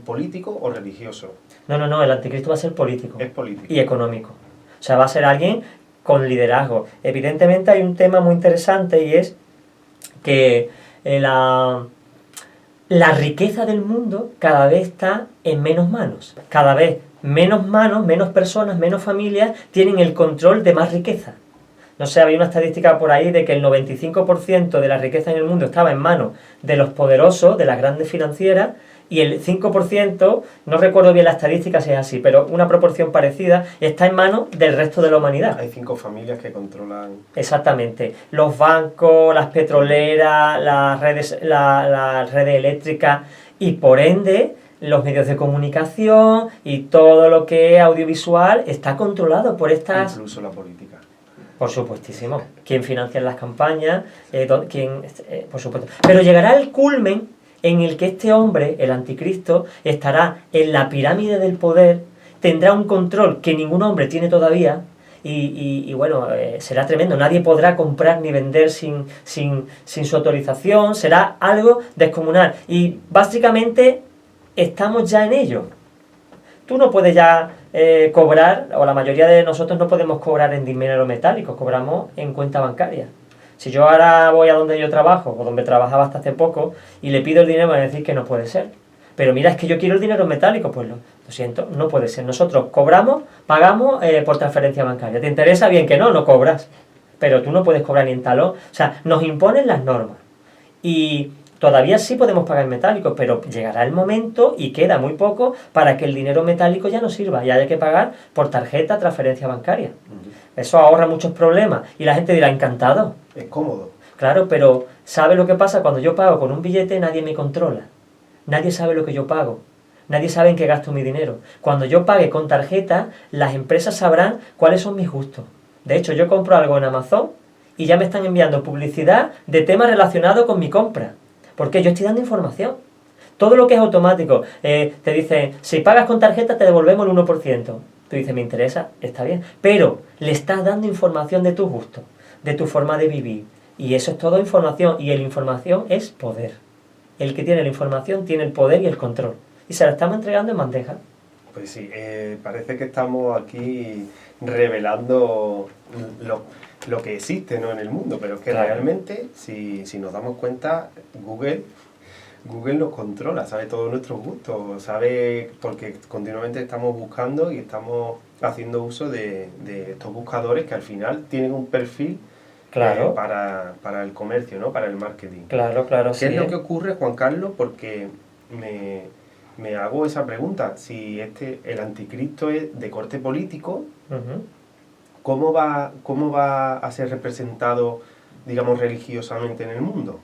político o religioso? No, el anticristo va a ser político. Es político. Y económico. O sea, va a ser alguien con liderazgo. Evidentemente hay un tema muy interesante, y es que la riqueza del mundo cada vez está en menos manos. Cada vez menos manos, menos personas, menos familias tienen el control de más riqueza. No sé, había una estadística por ahí de que el 95% de la riqueza en el mundo estaba en manos de los poderosos, de las grandes financieras, y el 5%, no recuerdo bien la estadística si es así, pero una proporción parecida, está en manos del resto de la humanidad. Hay 5 familias que controlan... Exactamente. Los bancos, las petroleras, las redes eléctricas, y por ende los medios de comunicación y todo lo que es audiovisual está controlado por estas... Incluso la política. Por supuestísimo. ¿Quién financia las campañas? Por supuesto. Pero llegará el culmen en el que este hombre, el anticristo, estará en la pirámide del poder, tendrá un control que ningún hombre tiene todavía, y bueno, será tremendo. Nadie podrá comprar ni vender sin su autorización. Será algo descomunal. Y básicamente estamos ya en ello. Tú no puedes ya cobrar, o la mayoría de nosotros no podemos cobrar en dinero metálico, cobramos en cuenta bancaria. Si yo ahora voy a donde yo trabajo, o donde trabajaba hasta hace poco, y le pido el dinero, me va a decir que no puede ser. Pero mira, es que yo quiero el dinero metálico. Pues lo siento, no puede ser. Nosotros cobramos, pagamos por transferencia bancaria. ¿Te interesa? Bien, que no cobras. Pero tú no puedes cobrar ni en talón. O sea, nos imponen las normas. Y todavía sí podemos pagar en metálico, pero llegará el momento, y queda muy poco, para que el dinero metálico ya no sirva y haya que pagar por tarjeta, transferencia bancaria. Eso ahorra muchos problemas. Y la gente dirá: encantado. Es cómodo. Claro, pero ¿sabe lo que pasa? Cuando yo pago con un billete, nadie me controla. Nadie sabe lo que yo pago. Nadie sabe en qué gasto mi dinero. Cuando yo pague con tarjeta, las empresas sabrán cuáles son mis gustos. De hecho, yo compro algo en Amazon y ya me están enviando publicidad de temas relacionados con mi compra. Porque yo estoy dando información. Todo lo que es automático. Te dicen: si pagas con tarjeta te devolvemos el 1%. Tú dices: me interesa, está bien. Pero le estás dando información de tus gustos, de tu forma de vivir. Y eso es todo información. Y la información es poder. El que tiene la información tiene el poder y el control. Y se la estamos entregando en bandeja. Pues sí, parece que estamos aquí revelando lo que existe, ¿no?, en el mundo, pero es que claro, realmente, si nos damos cuenta, Google nos controla, sabe todos nuestros gustos, sabe, porque continuamente estamos buscando y estamos haciendo uso de estos buscadores que al final tienen un perfil, claro, para el comercio, ¿no?, para el marketing. Claro, ¿Qué es lo que ocurre, Juan Carlos? Porque me hago esa pregunta. Si el anticristo es de corte político, ¿cómo va a ser representado, digamos, religiosamente en el mundo?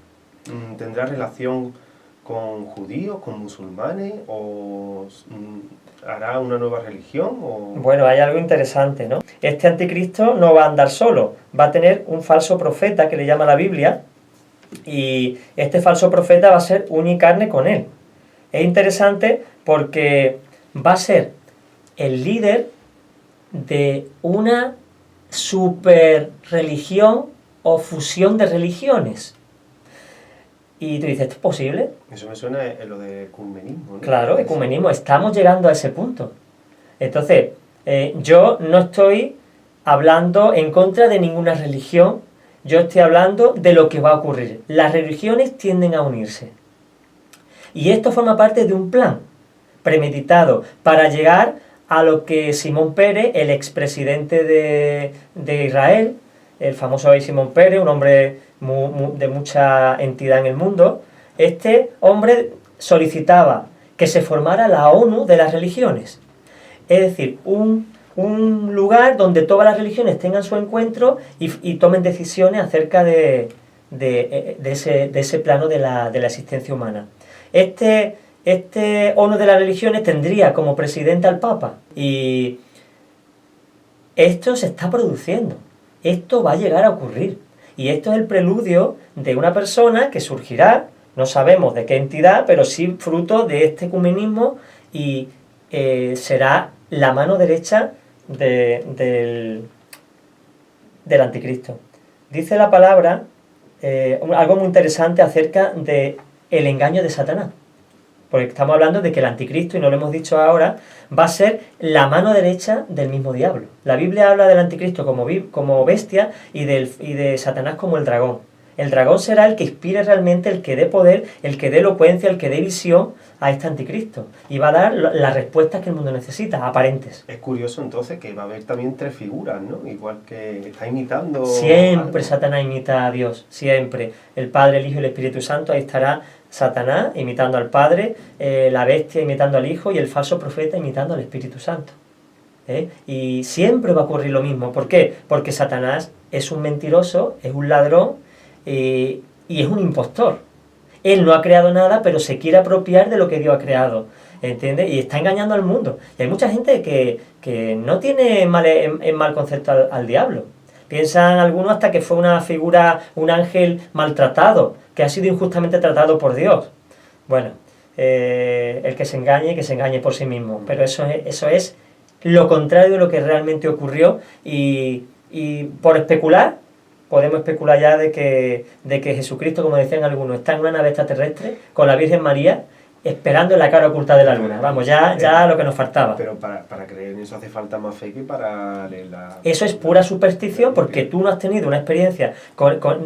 ¿Tendrá relación con judíos, con musulmanes, o hará una nueva religión? Bueno, hay algo interesante, ¿no? Este anticristo no va a andar solo, va a tener un falso profeta que le llama la Biblia, Y este falso profeta va a ser uña y carne con él. Es interesante porque va a ser el líder de una super religión o fusión de religiones. Y tú dices, ¿esto es posible? Eso me suena a lo de ecumenismo, ¿no? Claro, ecumenismo, estamos llegando a ese punto. Entonces, yo no estoy hablando en contra de ninguna religión, yo estoy hablando de lo que va a ocurrir. Las religiones tienden a unirse. Y esto forma parte de un plan premeditado para llegar a lo que Simón Peres, el expresidente de Israel, el famoso Simón Peres, un hombre de mucha entidad en el mundo, este hombre solicitaba que se formara la ONU de las religiones. Es decir, un lugar donde todas las religiones tengan su encuentro y tomen decisiones acerca de ese plano de la existencia humana. Este ONU de las religiones tendría como presidente al Papa. Y esto se está produciendo. Esto va a llegar a ocurrir. Y esto es el preludio de una persona que surgirá, no sabemos de qué entidad, pero sí fruto de este ecumenismo y será la mano derecha del anticristo. Dice la palabra algo muy interesante acerca del engaño de Satanás. Porque estamos hablando de que el anticristo, y no lo hemos dicho ahora, va a ser la mano derecha del mismo diablo. La Biblia habla del anticristo como bestia y de Satanás como el dragón. El dragón será el que inspire realmente, el que dé poder, el que dé elocuencia, el que dé visión a este anticristo. Y va a dar las respuestas que el mundo necesita, aparentes. Es curioso entonces que va a haber también tres figuras, ¿no? Igual que está imitando... Siempre algo. Satanás imita a Dios, siempre. El Padre, el Hijo y el Espíritu Santo, ahí estará Satanás imitando al Padre, la bestia imitando al Hijo y el falso profeta imitando al Espíritu Santo. Y siempre va a ocurrir lo mismo. ¿Por qué? Porque Satanás es un mentiroso, es un ladrón y es un impostor. Él no ha creado nada, pero se quiere apropiar de lo que Dios ha creado. ¿Entiendes? Y está engañando al mundo. Y hay mucha gente que no tiene en mal concepto al diablo. Piensan algunos hasta que fue una figura, un ángel maltratado, que ha sido injustamente tratado por Dios. Bueno, el que se engañe por sí mismo. Pero eso es lo contrario de lo que realmente ocurrió. Y por especular, podemos especular ya de que Jesucristo, como decían algunos, está en una nave extraterrestre con la Virgen María, esperando en la cara oculta de la luna. Vamos, ya lo que nos faltaba. Pero para creer en eso hace falta más fe que para leer la... Eso es pura superstición porque tú no has tenido una experiencia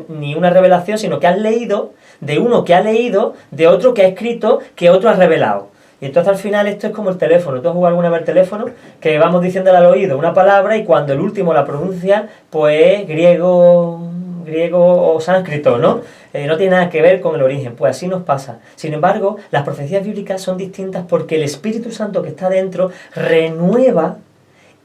ni una revelación, sino que has leído de uno que ha leído, de otro que ha escrito, que otro ha revelado. Y entonces al final esto es como el teléfono. ¿Tú has jugado alguna vez el teléfono? Que vamos diciéndole al oído una palabra y cuando el último la pronuncia, pues griego o sánscrito, ¿no? No tiene nada que ver con el origen, pues así nos pasa. Sin embargo, las profecías bíblicas son distintas porque el Espíritu Santo que está dentro renueva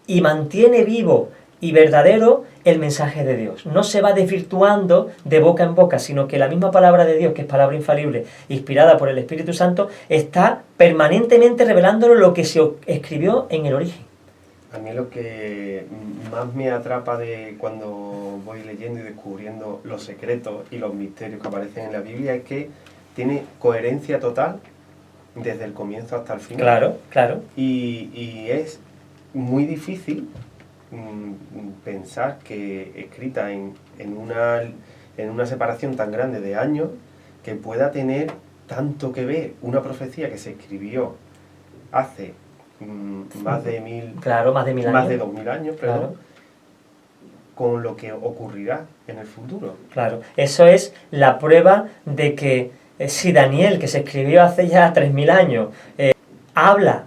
y mantiene vivo y verdadero el mensaje de Dios. No se va desvirtuando de boca en boca, sino que la misma palabra de Dios, que es palabra infalible, inspirada por el Espíritu Santo, está permanentemente revelándolo lo que se escribió en el origen. A mí lo que más me atrapa de cuando voy leyendo y descubriendo los secretos y los misterios que aparecen en la Biblia es que tiene coherencia total desde el comienzo hasta el final. Claro, claro. Y es muy difícil pensar que escrita en una separación tan grande de años que pueda tener tanto que ver una profecía que se escribió hace más de 2000 años, claro, con lo que ocurrirá en el futuro. Claro, eso es la prueba de que si Daniel, que se escribió hace ya 3000 años, habla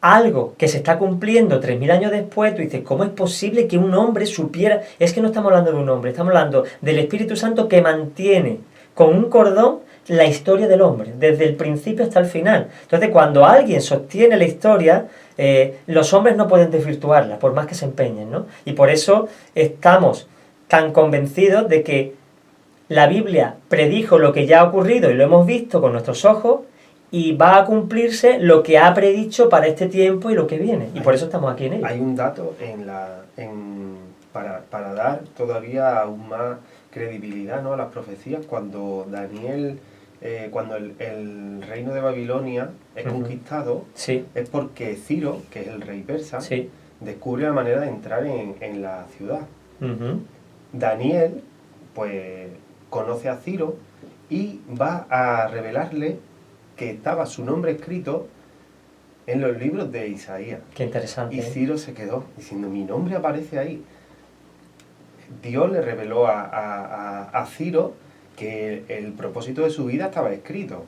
algo que se está cumpliendo 3000 años después, tú dices, ¿cómo es posible que un hombre supiera? Es que no estamos hablando de un hombre, estamos hablando del Espíritu Santo que mantiene con un cordón la historia del hombre, desde el principio hasta el final. Entonces, cuando alguien sostiene la historia, los hombres no pueden desvirtuarla, por más que se empeñen, ¿no? Y por eso estamos tan convencidos de que la Biblia predijo lo que ya ha ocurrido y lo hemos visto con nuestros ojos, y va a cumplirse lo que ha predicho para este tiempo y lo que viene. Y por eso estamos aquí en ella. Hay un dato para dar todavía aún más credibilidad, ¿no?, a las profecías cuando Daniel, cuando el reino de Babilonia es conquistado, Sí. es porque Ciro, que es el rey persa, Sí. descubre la manera de entrar en la ciudad. Ujú. Daniel, pues, conoce a Ciro y va a revelarle que estaba su nombre escrito en los libros de Isaías. Qué interesante. Y Ciro se quedó diciendo, mi nombre aparece ahí. Dios le reveló a Ciro que el propósito de su vida estaba escrito.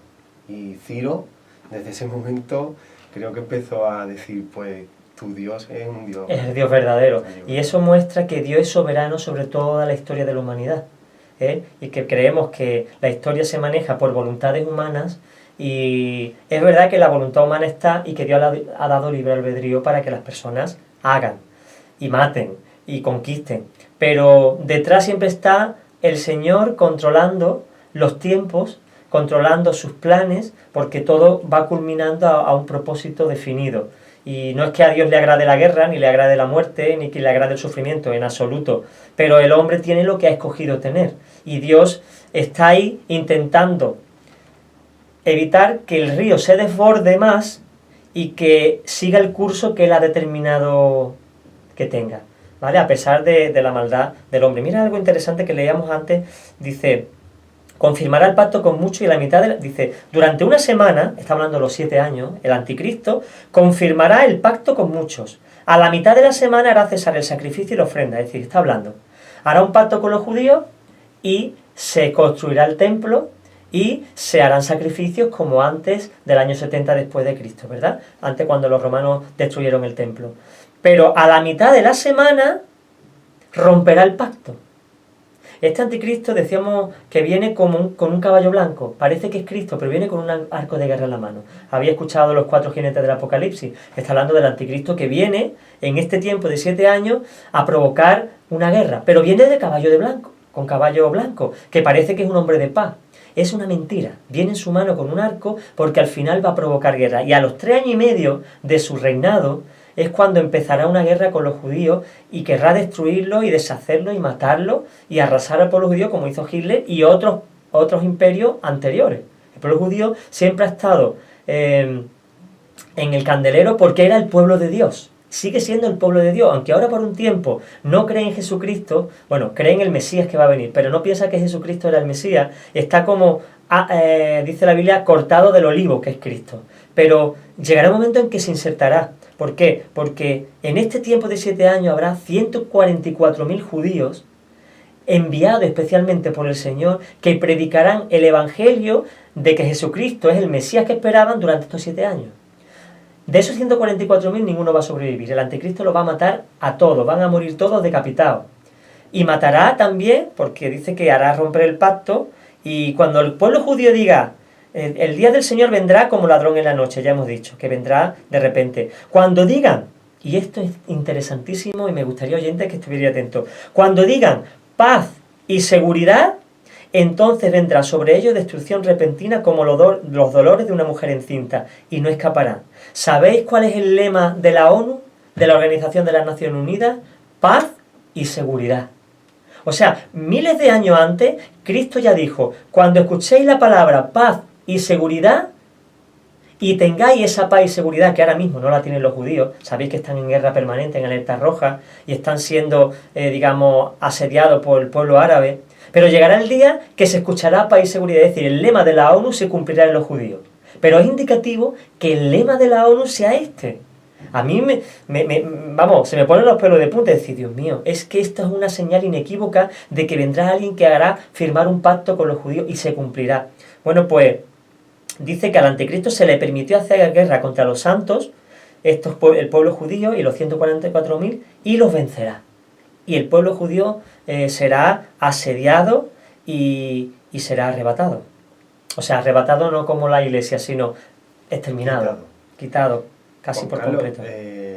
Y Ciro, desde ese momento, creo que empezó a decir, pues, tu Dios es un Dios. Es el Dios verdadero. Y eso muestra que Dios es soberano sobre toda la historia de la humanidad. Y que creemos que la historia se maneja por voluntades humanas, y es verdad que la voluntad humana está y que Dios ha dado libre albedrío para que las personas hagan y maten y conquisten. Pero detrás siempre está el Señor controlando los tiempos, controlando sus planes, porque todo va culminando a un propósito definido. Y no es que a Dios le agrade la guerra, ni le agrade la muerte, ni que le agrade el sufrimiento, en absoluto. Pero el hombre tiene lo que ha escogido tener. Y Dios está ahí intentando evitar que el río se desborde más y que siga el curso que Él ha determinado que tenga, ¿vale? A pesar de la maldad del hombre. Mira algo interesante que leíamos antes. Dice, confirmará el pacto con muchos y la mitad dice, durante una semana, está hablando de los 7 años, el anticristo confirmará el pacto con muchos. A la mitad de la semana hará cesar el sacrificio y la ofrenda. Es decir, está hablando, hará un pacto con los judíos y se construirá el templo y se harán sacrificios como antes del año 70 después de Cristo, ¿verdad? Antes, cuando los romanos destruyeron el templo. Pero a la mitad de la semana romperá el pacto. Este anticristo decíamos que viene con un caballo blanco. Parece que es Cristo, pero viene con un arco de guerra en la mano. Había escuchado los 4 jinetes del Apocalipsis. Está hablando del anticristo que viene en este tiempo de 7 años a provocar una guerra. Pero viene de caballo de blanco, con caballo blanco, que parece que es un hombre de paz. Es una mentira. Viene en su mano con un arco porque al final va a provocar guerra. Y a los 3 años y medio de su reinado es cuando empezará una guerra con los judíos y querrá destruirlos y deshacerlos y matarlos y arrasar al pueblo judío como hizo Hitler y otros imperios anteriores. El pueblo judío siempre ha estado en el candelero porque era el pueblo de Dios. Sigue siendo el pueblo de Dios, aunque ahora por un tiempo no cree en Jesucristo, bueno, cree en el Mesías que va a venir, pero no piensa que Jesucristo era el Mesías, está como, dice la Biblia, cortado del olivo que es Cristo. Pero llegará un momento en que se insertará. ¿Por qué? Porque en este tiempo de 7 años habrá 144.000 judíos enviados especialmente por el Señor que predicarán el Evangelio de que Jesucristo es el Mesías que esperaban durante estos 7 años. De esos 144.000 ninguno va a sobrevivir. El anticristo los va a matar a todos, van a morir todos decapitados. Y matará también, porque dice que hará romper el pacto, y cuando el pueblo judío diga, el día del Señor vendrá como ladrón en la noche, ya hemos dicho, que vendrá de repente. Cuando digan, y esto es interesantísimo y me gustaría, oyentes, que estuvieran atentos, cuando digan paz y seguridad, entonces vendrá sobre ellos destrucción repentina como los dolores de una mujer encinta, y no escaparán. ¿Sabéis cuál es el lema de la ONU, de la Organización de las Naciones Unidas? Paz y seguridad. O sea, miles de años antes, Cristo ya dijo, cuando escuchéis la palabra paz y seguridad, y tengáis esa paz y seguridad que ahora mismo no la tienen los judíos, sabéis que están en guerra permanente, en alerta roja, y están siendo, asediados por el pueblo árabe, pero llegará el día que se escuchará paz y seguridad, es decir, el lema de la ONU se cumplirá en los judíos. Pero es indicativo que el lema de la ONU sea este. A mí se me ponen los pelos de punta y decir, Dios mío, es que esto es una señal inequívoca de que vendrá alguien que hará firmar un pacto con los judíos y se cumplirá. Bueno, pues dice que al anticristo se le permitió hacer guerra contra los santos, el pueblo judío y los 144.000, y los vencerá. Y el pueblo judío será asediado y será arrebatado. O sea, arrebatado no como la iglesia, sino exterminado, quitado casi por completo.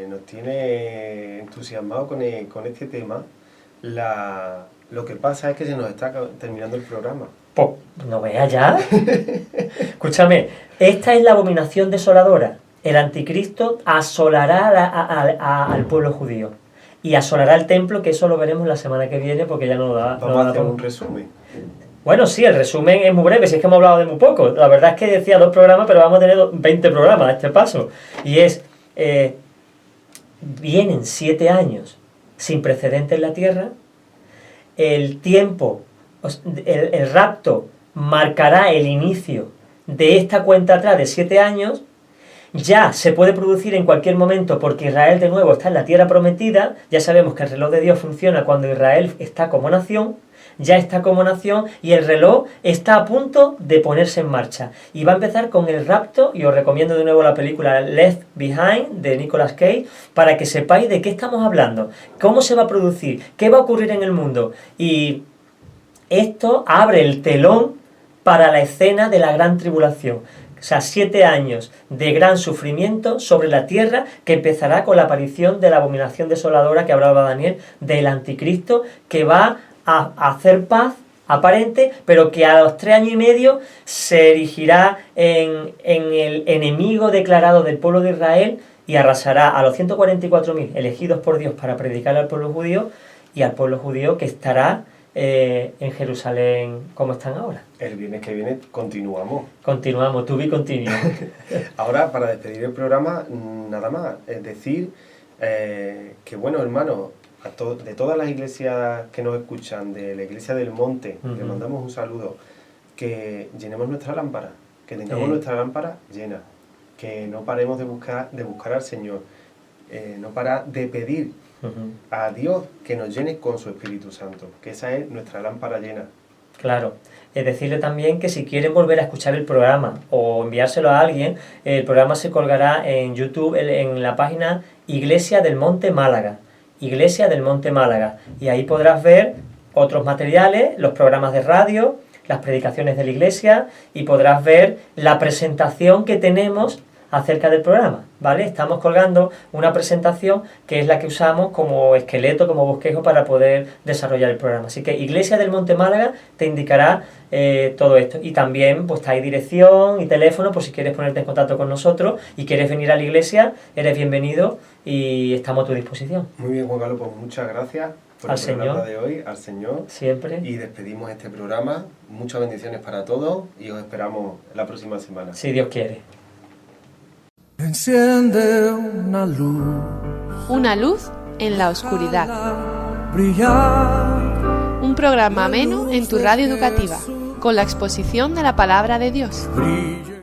Nos tiene entusiasmado con este tema. Lo que pasa es que se nos está terminando el programa. Pues, ¿no veas ya? Escúchame, esta es la abominación desoladora. El anticristo asolará al pueblo judío. y asolará el templo, que eso lo veremos la semana que viene porque ya no da. Vamos a hacer un resumen. Bueno, sí, el resumen es muy breve, si es que hemos hablado de muy poco. La verdad es que decía 2 programas, pero vamos a tener 20 programas a este paso. Y es, vienen 7 años sin precedentes en la Tierra, el tiempo, el rapto marcará el inicio de esta cuenta atrás de 7 años, ya se puede producir en cualquier momento porque Israel de nuevo está en la tierra prometida, ya sabemos que el reloj de Dios funciona cuando Israel está como nación, ya está como nación y el reloj está a punto de ponerse en marcha. Y va a empezar con el rapto, y os recomiendo de nuevo la película Left Behind de Nicolas Cage, para que sepáis de qué estamos hablando, cómo se va a producir, qué va a ocurrir en el mundo. Y esto abre el telón para la escena de la gran tribulación. O sea, 7 años de gran sufrimiento sobre la tierra que empezará con la aparición de la abominación desoladora que hablaba Daniel, del anticristo, que va a hacer paz aparente, pero que a los 3 años y medio se erigirá en el enemigo declarado del pueblo de Israel y arrasará a los 144.000 elegidos por Dios para predicar al pueblo judío y al pueblo judío que estará en Jerusalén como están ahora. El viernes que viene continuamos. Continuamos, to be continue. Ahora, para despedir el programa, nada más, es decir, que bueno, hermanos, de todas las iglesias que nos escuchan, de la iglesia del Monte, les mandamos un saludo, que llenemos nuestra lámpara, que tengamos nuestra lámpara llena, que no paremos de buscar al Señor, no para de pedir a Dios que nos llene con su Espíritu Santo, que esa es nuestra lámpara llena. Claro, es decirle también que si quieren volver a escuchar el programa o enviárselo a alguien, el programa se colgará en YouTube en la página Iglesia del Monte Málaga, Iglesia del Monte Málaga, y ahí podrás ver otros materiales, los programas de radio, las predicaciones de la iglesia, y podrás ver la presentación que tenemos acerca del programa, ¿vale? Estamos colgando una presentación que es la que usamos como esqueleto, como bosquejo para poder desarrollar el programa. Así que Iglesia del Monte Málaga te indicará todo esto. Y también pues hay dirección y teléfono por si quieres ponerte en contacto con nosotros y quieres venir a la iglesia, eres bienvenido y estamos a tu disposición. Muy bien, Juan Carlos, pues muchas gracias por el programa de hoy, al Señor. Siempre. Y despedimos este programa. Muchas bendiciones para todos y os esperamos la próxima semana. Si Dios quiere. Enciende una luz. Una luz en la oscuridad. Brillar. Un programa ameno en tu radio educativa, con la exposición de la palabra de Dios. Brilla.